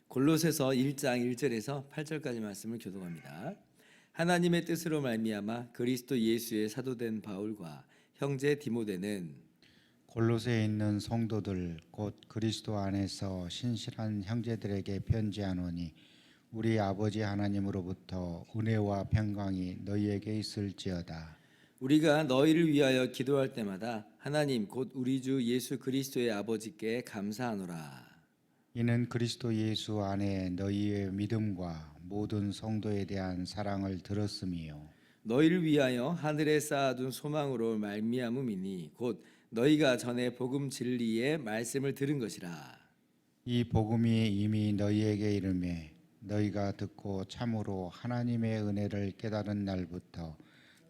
골로새서 1장 1절에서 8절까지 말씀을 교독합니다. 하나님의 뜻으로 말미암아 그리스도 예수의 사도된 바울과 형제 디모데는 골로새에 있는 성도들 곧 그리스도 안에서 신실한 형제들에게 편지하노니 우리 아버지 하나님으로부터 은혜와 평강이 너희에게 있을지어다. 우리가 너희를 위하여 기도할 때마다 하나님 곧 우리 주 예수 그리스도의 아버지께 감사하노라. 이는 그리스도 예수 안에 너희의 믿음과 모든 성도에 대한 사랑을 들었음이요 너희를 위하여 하늘에 쌓아둔 소망으로 말미암음이니 곧 너희가 전에 복음 진리의 말씀을 들은 것이라. 이 복음이 이미 너희에게 이르매 너희가 듣고 참으로 하나님의 은혜를 깨달은 날부터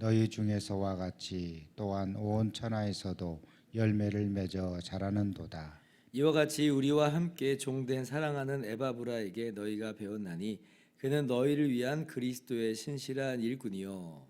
너희 중에서와 같이 또한 온 천하에서도 열매를 맺어 자라는도다. 이와 같이 우리와 함께 종된 사랑하는 에바브라에게 너희가 배웠나니 그는 너희를 위한 그리스도의 신실한 일꾼이요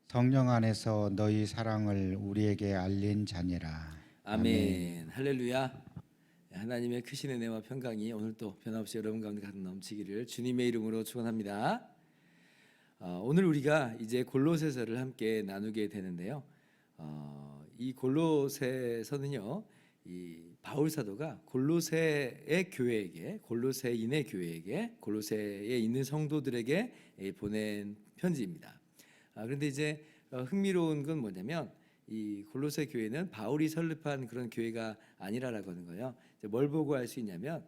성령 안에서 너희 사랑을 우리에게 알린 자니라. 아멘. 할렐루야. 하나님의 크신 은혜와 평강이 오늘 또 변함없이 여러분 가운데 가득 넘치기를 주님의 이름으로 축원합니다. 오늘 우리가 이제 골로새서를 함께 나누게 되는데요. 이 골로새서는요, 이 바울 사도가 골로새의 교회에게, 골로새인의 교회에게, 골로새에 있는 성도들에게 보낸 편지입니다. 그런데 이제 흥미로운 건 뭐냐면 이 골로새 교회는 바울이 설립한 그런 교회가 아니라라고 하는 거예요. 뭘 보고 알 수 있냐면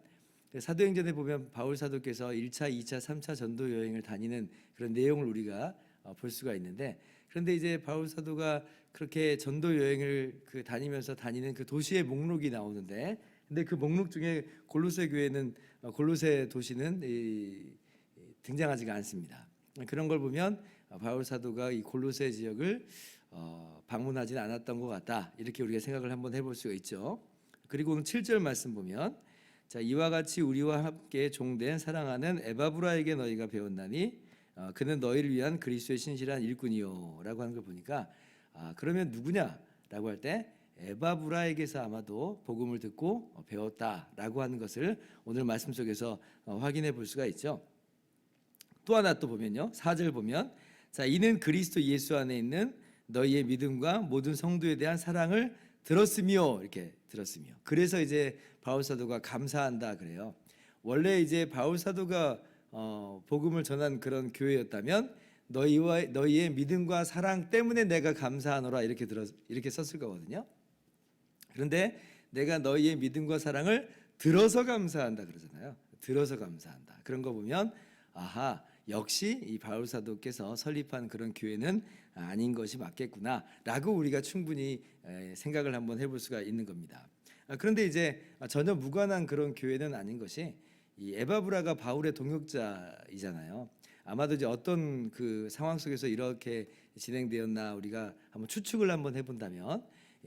사도행전에 보면 바울 사도께서 1차, 2차, 3차 전도 여행을 다니는 그런 내용을 우리가 볼 수가 있는데, 그런데 이제 바울 사도가 그렇게 전도 여행을 다니면서 다니는 그 도시의 목록이 나오는데, 근데 그 목록 중에 골로새 교회는 골로새 도시는 등장하지가 않습니다. 그런 걸 보면 바울 사도가 이 골로새 지역을 방문하지는 않았던 것 같다, 이렇게 우리가 생각을 한번 해볼 수가 있죠. 그리고 오늘 7절 말씀 보면, 자, 이와 같이 우리와 함께 종된 사랑하는 에바브라에게 너희가 배웠나니 그는 너희를 위한 그리스도의 신실한 일꾼이요 라고 하는 걸 보니까, 그러면 누구냐라고 할 때 에바브라에게서 아마도 복음을 듣고 배웠다라고 하는 것을 오늘 말씀 속에서 확인해 볼 수가 있죠. 또 하나 또 보면요, 4절 보면, 자, 이는 그리스도 예수 안에 있는 너희의 믿음과 모든 성도에 대한 사랑을 들었으며, 이렇게 들었으며. 그래서 이제 바울 사도가 감사한다 그래요. 원래 이제 바울 사도가 복음을 전한 그런 교회였다면 너희의 믿음과 사랑 때문에 내가 감사하노라, 이렇게 썼을 거거든요. 그런데 내가 너희의 믿음과 사랑을 들어서 감사한다 그러잖아요. 들어서 감사한다. 그런 거 보면 아하, 역시 이 바울 사도께서 설립한 그런 교회는 아닌 것이 맞겠구나라고 우리가 충분히 생각을 한번 해볼 수가 있는 겁니다. 그런데 이제 전혀 무관한 그런 교회는 아닌 것이, 이 에바브라가 바울의 동역자이잖아요. 아마도 이제 어떤 그 상황 속에서 이렇게 진행되었나 우리가 한번 추측을 한번 해본다면,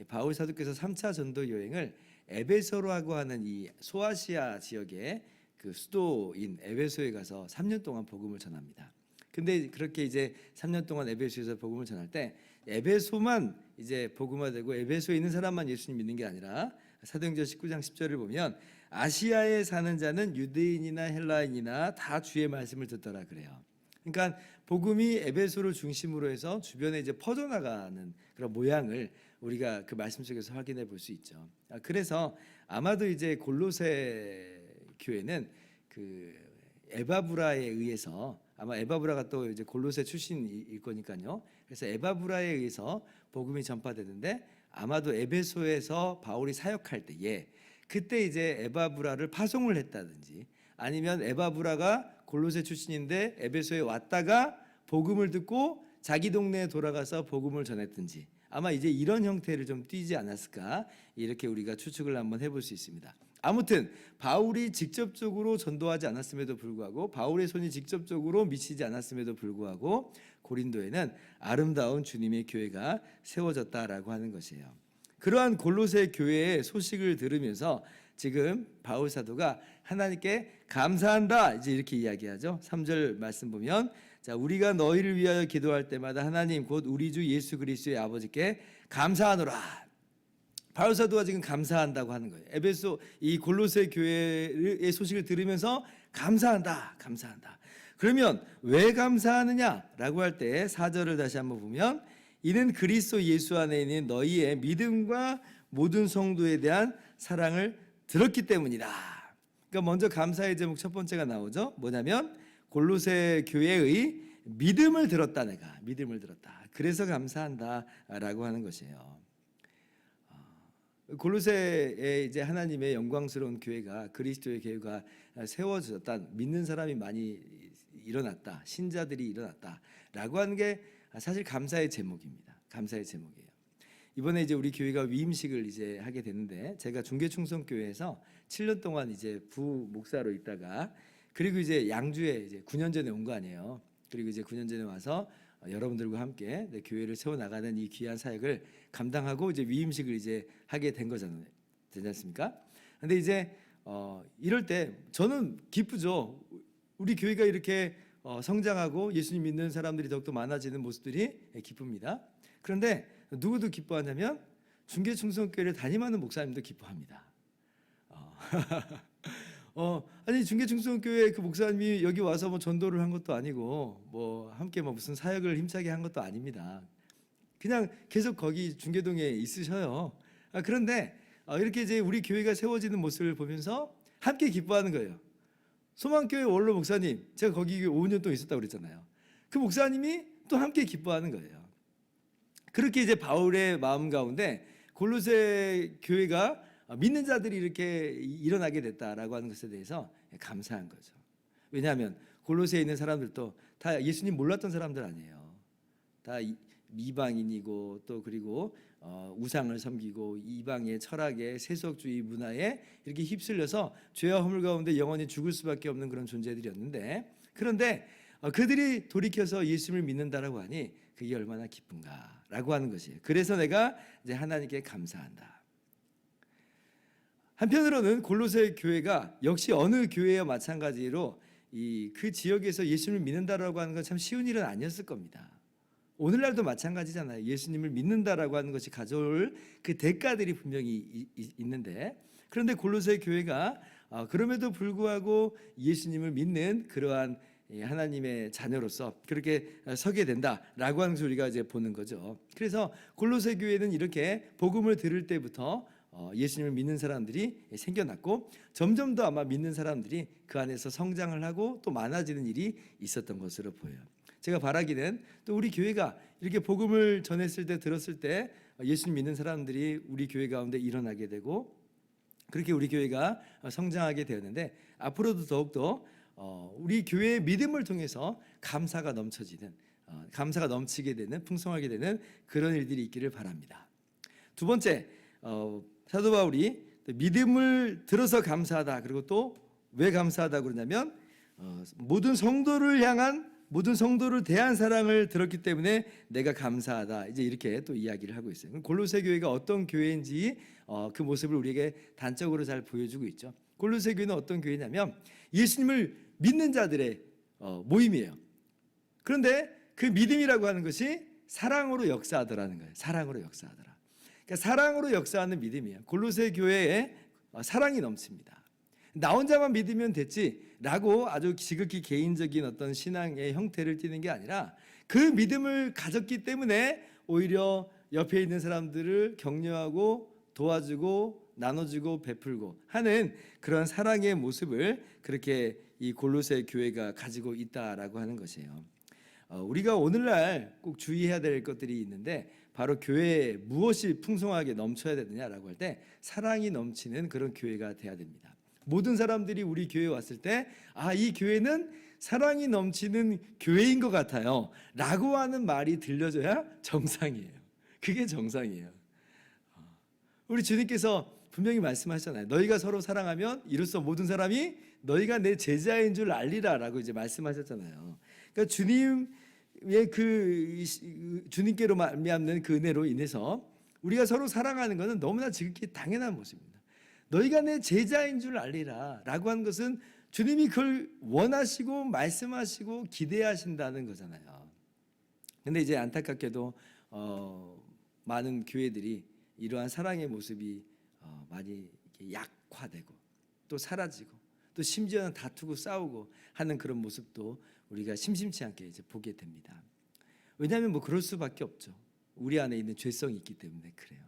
바울 사도께서 3차 전도 여행을 에베소라고 하는 이 소아시아 지역의 그 수도인 에베소에 가서 3년 동안 복음을 전합니다. 근데 그렇게 이제 3년 동안 에베소에서 복음을 전할 때 에베소만 이제 복음화되고 에베소에 있는 사람만 예수님 믿는 게 아니라 사도행전 19장 10절을 보면 아시아에 사는 자는 유대인이나 헬라인이나 다 주의 말씀을 듣더라 그래요. 그러니까 복음이 에베소를 중심으로 해서 주변에 이제 퍼져나가는 그런 모양을 우리가 그 말씀 속에서 확인해 볼 수 있죠. 그래서 아마도 이제 골로새 교회는 그 에바브라에 의해서, 아마 에바브라가 또 이제 골로새 출신일 거니까요. 그래서 에바브라에 의해서 복음이 전파되는데, 아마도 에베소에서 바울이 사역할 때에 그때 이제 에바브라를 파송을 했다든지, 아니면 에바브라가 골로새 출신인데 에베소에 왔다가 복음을 듣고 자기 동네에 돌아가서 복음을 전했든지, 아마 이제 이런 형태를 좀 띠지 않았을까, 이렇게 우리가 추측을 한번 해볼 수 있습니다. 아무튼 바울이 직접적으로 전도하지 않았음에도 불구하고, 바울의 손이 직접적으로 미치지 않았음에도 불구하고 고린도에는 아름다운 주님의 교회가 세워졌다라고 하는 것이에요. 그러한 골로새 교회의 소식을 들으면서 지금 바울 사도가 하나님께 감사한다 이제 이렇게 이야기하죠. 3절 말씀 보면 자, 우리가 너희를 위하여 기도할 때마다 하나님 곧 우리 주 예수 그리스도의 아버지께 감사하노라. 바울 사도가 지금 감사한다고 하는 거예요. 에베소 이 골로새 교회의 소식을 들으면서 감사한다. 그러면 왜 감사하느냐라고 할 때 4절을 다시 한번 보면 이는 그리스도 예수 안에 있는 너희의 믿음과 모든 성도에 대한 사랑을 들었기 때문이다. 그러니까 먼저 감사의 제목 첫 번째가 나오죠. 뭐냐면 골로새 교회의 믿음을 들었다. 내가 믿음을 들었다. 그래서 감사한다라고 하는 것이에요. 골로새에 이제 하나님의 영광스러운 교회가 그리스도의 교회가 세워졌다. 믿는 사람이 많이 일어났다. 신자들이 일어났다라고 하는 게 사실 감사의 제목입니다. 감사의 제목이에요. 이번에 이제 우리 교회가 위임식을 이제 하게 됐는데 제가 중계충성교회에서 7년 동안 이제 부 목사로 있다가 그리고 이제 양주에 이제 9년 전에 온 거 아니에요. 그리고 이제 9년 전에 와서 여러분들과 함께 내 교회를 세워 나가는 이 귀한 사역을 감당하고 이제 위임식을 이제 하게 된 거잖아요. 되지 않습니까? 근데 이제 이럴 때 저는 기쁘죠. 우리 교회가 이렇게 성장하고 예수님 믿는 사람들이 더욱더 많아지는 모습들이 기쁩니다. 그런데 누구도 기뻐하냐면 중계충성교회를 담임하는 목사님도 기뻐합니다. 아니 중계충성교회 그 목사님이 여기 와서 뭐 전도를 한 것도 아니고 뭐 함께 뭐 무슨 사역을 힘차게 한 것도 아닙니다. 그냥 계속 거기 중계동에 있으셔요. 그런데 이렇게 이제 우리 교회가 세워지는 모습을 보면서 함께 기뻐하는 거예요. 소망교회 원로 목사님, 제가 거기 5년 동안 있었다고 그랬잖아요. 그 목사님이 또 함께 기뻐하는 거예요. 그렇게 이제 바울의 마음 가운데 골로새 교회가 믿는 자들이 이렇게 일어나게 됐다라고 하는 것에 대해서 감사한 거죠. 왜냐하면 골로새에 있는 사람들도 다 예수님 몰랐던 사람들 아니에요. 다 이방인이고 또 그리고 우상을 섬기고 이방의 철학에 세속주의 문화에 이렇게 휩쓸려서 죄와 허물 가운데 영원히 죽을 수밖에 없는 그런 존재들이었는데 그런데 그들이 돌이켜서 예수님을 믿는다라고 하니 그게 얼마나 기쁜가라고 하는 것이에요. 그래서 내가 이제 하나님께 감사한다. 한편으로는 골로새 교회가 역시 어느 교회와 마찬가지로 그 지역에서 예수님을 믿는다라고 하는 건 참 쉬운 일은 아니었을 겁니다. 오늘날도 마찬가지잖아요. 예수님을 믿는다라고 하는 것이 가져올 그 대가들이 분명히 있는데 그런데 골로새 교회가 그럼에도 불구하고 예수님을 믿는 그러한 하나님의 자녀로서 그렇게 서게 된다라고 하는 것을 우리가 이제 보는 거죠. 그래서 골로새 교회는 이렇게 복음을 들을 때부터 예수님을 믿는 사람들이 생겨났고 점점 더 아마 믿는 사람들이 그 안에서 성장을 하고 또 많아지는 일이 있었던 것으로 보여요. 제가 바라기는 또 우리 교회가 이렇게 복음을 전했을 때 들었을 때 예수님 믿는 사람들이 우리 교회 가운데 일어나게 되고 그렇게 우리 교회가 성장하게 되었는데 앞으로도 더욱더 우리 교회의 믿음을 통해서 감사가 넘쳐지는 감사가 넘치게 되는 풍성하게 되는 그런 일들이 있기를 바랍니다. 두 번째 사도 바울이 믿음을 들어서 감사하다 그리고 또 왜 감사하다 그러냐면 모든 성도를 대한 사랑을 들었기 때문에 내가 감사하다 이제 이렇게 또 이야기를 하고 있어요. 골로새 교회가 어떤 교회인지 그 모습을 우리에게 단적으로 잘 보여주고 있죠. 골로새 교회는 어떤 교회냐면 예수님을 믿는 자들의 모임이에요. 그런데 그 믿음이라고 하는 것이 사랑으로 역사하더라는 거예요. 사랑으로 역사하더라. 그러니까 사랑으로 역사하는 믿음이에요. 골로새 교회에 사랑이 넘칩니다. 나 혼자만 믿으면 됐지라고 아주 지극히 개인적인 어떤 신앙의 형태를 띠는 게 아니라 그 믿음을 가졌기 때문에 오히려 옆에 있는 사람들을 격려하고 도와주고 나눠주고 베풀고 하는 그런 사랑의 모습을 그렇게 이 골로새 교회가 가지고 있다라고 하는 것이에요. 우리가 오늘날 꼭 주의해야 될 것들이 있는데 바로 교회에 무엇이 풍성하게 넘쳐야 되느냐라고 할 때 사랑이 넘치는 그런 교회가 돼야 됩니다. 모든 사람들이 우리 교회에 왔을 때 이 교회는 사랑이 넘치는 교회인 것 같아요 라고 하는 말이 들려줘야 정상이에요. 그게 정상이에요. 우리 주님께서 분명히 말씀하셨잖아요. 너희가 서로 사랑하면 이로써 모든 사람이 너희가 내 제자인 줄 알리라 라고 이제 말씀하셨잖아요. 그러니까 주님의 주님께로 말미암는 그 은혜로 인해서 우리가 서로 사랑하는 것은 너무나 지극히 당연한 모습입니다. 너희가 내 제자인 줄 알리라 라고 한 것은 주님이 그걸 원하시고 말씀하시고 기대하신다는 거잖아요. 근데 이제 안타깝게도 많은 교회들이 이러한 사랑의 모습이 많이 약화되고 또 사라지고 또 심지어는 다투고 싸우고 하는 그런 모습도 우리가 심심치 않게 이제 보게 됩니다. 왜냐하면 뭐 그럴 수밖에 없죠. 우리 안에 있는 죄성이 있기 때문에 그래요.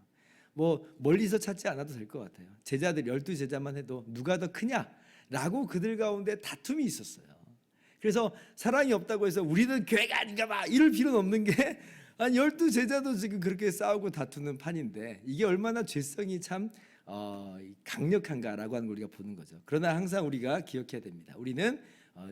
뭐 멀리서 찾지 않아도 될 것 같아요. 제자들 12제자만 해도 누가 더 크냐라고 그들 가운데 다툼이 있었어요. 그래서 사랑이 없다고 해서 우리는 교회가 아닌가 봐 이럴 필요는 없는 게 한 12제자도 지금 그렇게 싸우고 다투는 판인데 이게 얼마나 죄성이 참 강력한가라고 하는 걸 우리가 보는 거죠. 그러나 항상 우리가 기억해야 됩니다. 우리는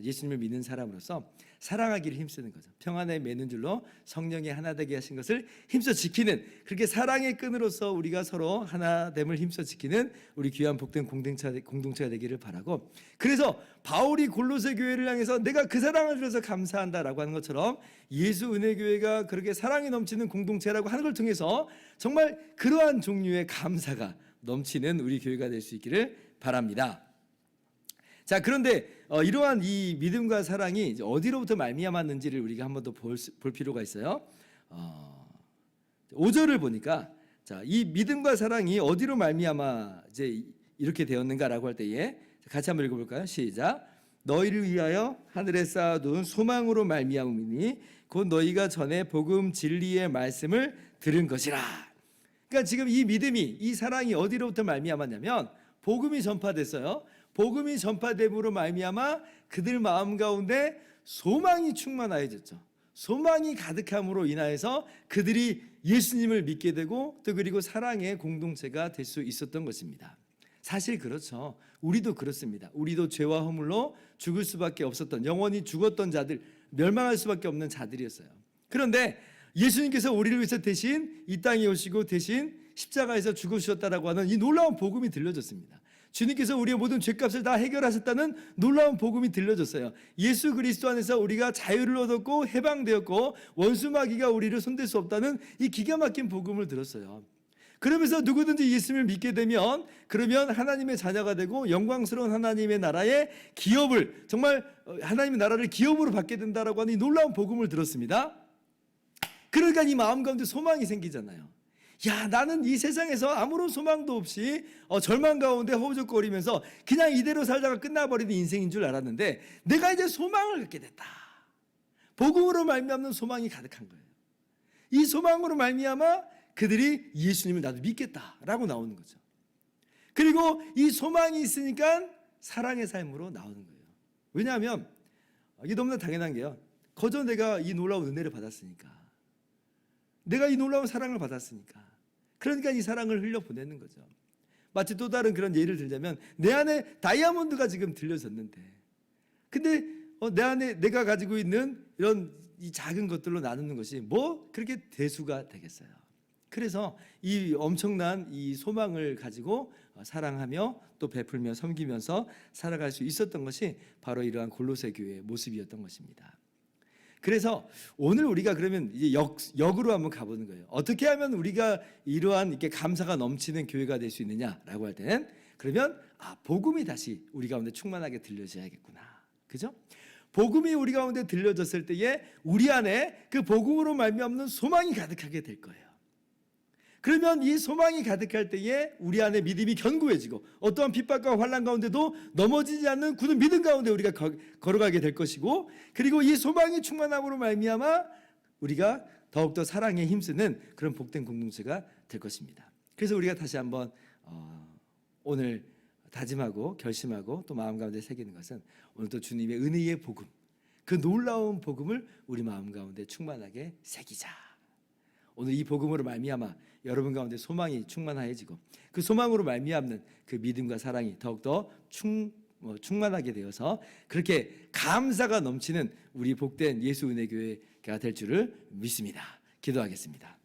예수님을 믿는 사람으로서 사랑하기를 힘쓰는 거죠. 평안에 매는 줄로 성령이 하나 되게 하신 것을 힘써 지키는, 그렇게 사랑의 끈으로서 우리가 서로 하나됨을 힘써 지키는 우리 귀한 복된 공동체가 되기를 바라고, 그래서 바울이 골로새 교회를 향해서 내가 그 사랑을 들어서 감사한다라고 하는 것처럼 예수 은혜교회가 그렇게 사랑이 넘치는 공동체라고 하는 걸 통해서 정말 그러한 종류의 감사가 넘치는 우리 교회가 될 수 있기를 바랍니다. 자, 그런데 이러한 이 믿음과 사랑이 어디로부터 말미암았는지를 우리가 한 번 더 볼 필요가 있어요. 5절을 보니까 자, 이 믿음과 사랑이 어디로 말미암아 이제 이렇게 되었는가라고 할 때에 같이 한번 읽어볼까요? 시작. 너희를 위하여 하늘에 쌓아둔 소망으로 말미암으니 곧 너희가 전에 복음 진리의 말씀을 들은 것이라. 그러니까 지금 이 믿음이, 이 사랑이 어디로부터 말미암았냐면 복음이 전파됐어요. 복음이 전파됨으로 말미암아 그들 마음 가운데 소망이 충만하여졌죠. 소망이 가득함으로 인하여서 그들이 예수님을 믿게 되고 또 그리고 사랑의 공동체가 될 수 있었던 것입니다. 사실 그렇죠. 우리도 그렇습니다. 우리도 죄와 허물로 죽을 수밖에 없었던, 영원히 죽었던 자들, 멸망할 수밖에 없는 자들이었어요. 그런데 예수님께서 우리를 위해서 대신 이 땅에 오시고 대신 십자가에서 죽으셨다라고 하는 이 놀라운 복음이 들려졌습니다. 주님께서 우리의 모든 죄값을 다 해결하셨다는 놀라운 복음이 들려졌어요. 예수 그리스도 안에서 우리가 자유를 얻었고 해방되었고 원수마귀가 우리를 손댈 수 없다는 이 기가 막힌 복음을 들었어요. 그러면서 누구든지 예수님을 믿게 되면 그러면 하나님의 자녀가 되고 영광스러운 하나님의 나라의 기업을, 정말 하나님의 나라를 기업으로 받게 된다라고 하는 이 놀라운 복음을 들었습니다. 그러니까 이 마음 가운데 소망이 생기잖아요. 야, 나는 이 세상에서 아무런 소망도 없이 절망 가운데 허우적거리면서 그냥 이대로 살다가 끝나버리는 인생인 줄 알았는데 내가 이제 소망을 갖게 됐다. 복음으로 말미암는 소망이 가득한 거예요. 이 소망으로 말미암아 그들이 예수님을 나도 믿겠다라고 나오는 거죠. 그리고 이 소망이 있으니까 사랑의 삶으로 나오는 거예요. 왜냐하면 이게 너무나 당연한 게요. 거저 내가 이 놀라운 은혜를 받았으니까, 내가 이 놀라운 사랑을 받았으니까, 그러니까 이 사랑을 흘려보내는 거죠. 마치 또 다른 그런 예를 들자면 내 안에 다이아몬드가 지금 들려졌는데 근데 내 안에 내가 가지고 있는 이런 이 작은 것들로 나누는 것이 뭐 그렇게 대수가 되겠어요. 그래서 이 엄청난 이 소망을 가지고 사랑하며 또 베풀며 섬기면서 살아갈 수 있었던 것이 바로 이러한 골로새 교회의 모습이었던 것입니다. 그래서 오늘 우리가 그러면 이제 역으로 한번 가보는 거예요. 어떻게 하면 우리가 이러한 이렇게 감사가 넘치는 교회가 될 수 있느냐라고 할 때는 그러면 복음이 다시 우리 가운데 충만하게 들려져야겠구나. 그죠? 복음이 우리 가운데 들려졌을 때에 우리 안에 그 복음으로 말미암는 소망이 가득하게 될 거예요. 그러면 이 소망이 가득할 때에 우리 안에 믿음이 견고해지고 어떠한 핍박과 환난 가운데도 넘어지지 않는 굳은 믿음 가운데 우리가 걸어가게 될 것이고, 그리고 이 소망이 충만함으로 말미암아 우리가 더욱더 사랑에 힘쓰는 그런 복된 공동체가 될 것입니다. 그래서 우리가 다시 한번 오늘 다짐하고 결심하고 또 마음 가운데 새기는 것은 오늘도 주님의 은혜의 복음, 그 놀라운 복음을 우리 마음 가운데 충만하게 새기자. 오늘 이 복음으로 말미암아 여러분 가운데 소망이 충만해지고 그 소망으로 말미암는 그 믿음과 사랑이 더욱더 충만하게 되어서 그렇게 감사가 넘치는 우리 복된 예수 은혜교회가 될 줄을 믿습니다. 기도하겠습니다.